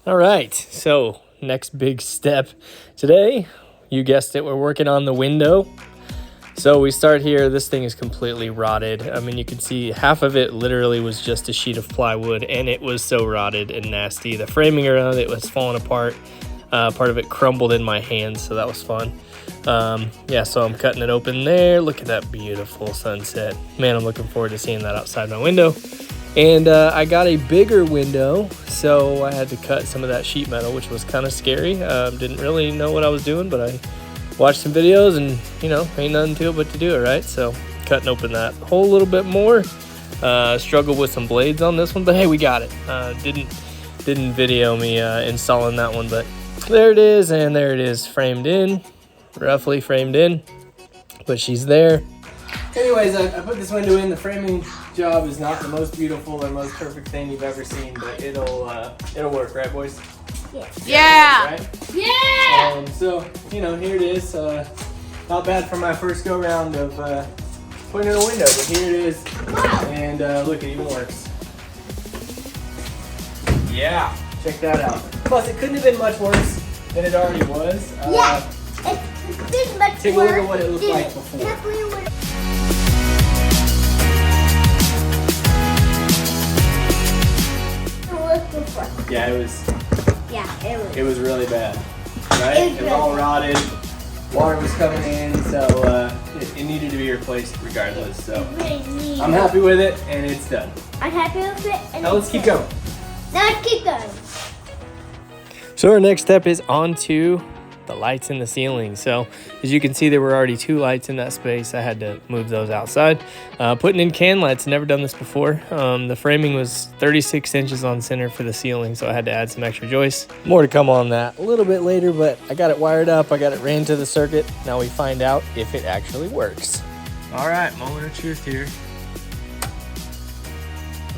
All right, so next big step today, you guessed it, we're working on the window. So we start here. This thing is completely rotted. I mean, you can see half of it literally was just a sheet of plywood, and it was so rotted and nasty. The framing around it was falling apart. Part of it crumbled in my hands, so that was fun. Yeah, so I'm cutting it open there. Look at that beautiful sunset. Man, I'm looking forward to seeing that outside my window. And I got a bigger window, so I had to cut some of that sheet metal, which was kind of scary. Didn't really know what I was doing, but I watched some videos and, you know, ain't nothing to it but to do it, right? So cutting open that hole a little bit more. Struggled with some blades on this one, but hey, we got it. Didn't video me installing that one, but there it is, and there it is, framed in, roughly framed in, but she's there. Anyways, I put this window in. The framing job is not the most beautiful or most perfect thing you've ever seen, but it'll work, right, boys? Yeah. Right? Yeah. So, you know, here it is. Not bad for my first go round of putting in a window, but here it is. Wow. And look, it even works. Yeah, check that out. Plus, it couldn't have been much worse than it already was. Yeah. It's been much Take a look at what it looked like before. Yeah, it was really bad, right? It was all rotted. Water was coming in, so it needed to be replaced regardless. So I'm happy with it, and it's done. I'm happy with it. And now let's keep going. Now let's keep going. So our next step is onto the lights in the ceiling. So as you can see, there were already 2 lights in that space. I had to move those outside. Putting in can lights, never done this before. The framing was 36 inches on center for the ceiling, so I had to add some extra joists. More to come on that a little bit later, but I got it wired up. I got it ran to the circuit. Now we find out if it actually works. All right, moment of truth here.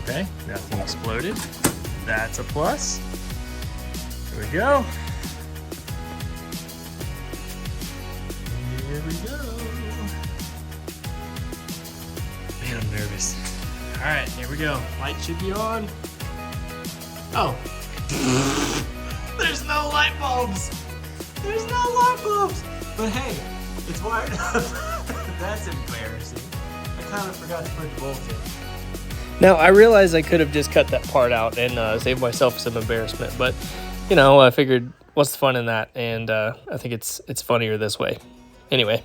Okay, nothing exploded. That's a plus. Here we go. Here we go. Man, I'm nervous. All right, here we go. Light should be on. Oh. There's no light bulbs. There's no light bulbs. But hey, it's wired up. That's embarrassing. I kind of forgot to put the bolt in. Now, I realize I could have just cut that part out and saved myself some embarrassment, but, you know, I figured, what's the fun in that? And I think it's funnier this way. Anyway,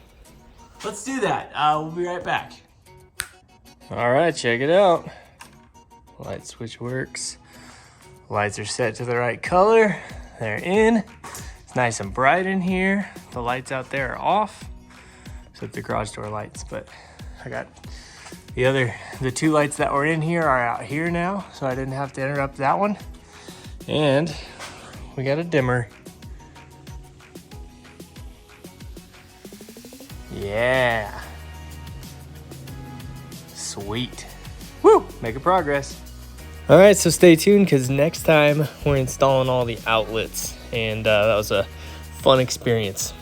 let's do that. We'll be right back. All right, check it out. Light switch works. Lights are set to the right color. They're in. It's nice and bright in here. The lights out there are off, except the garage door lights. But I got the 2 lights that were in here are out here now, so I didn't have to interrupt that one. And we got a dimmer. Yeah. Sweet. Woo! Making progress. All right, so stay tuned because next time we're installing all the outlets, and that was a fun experience.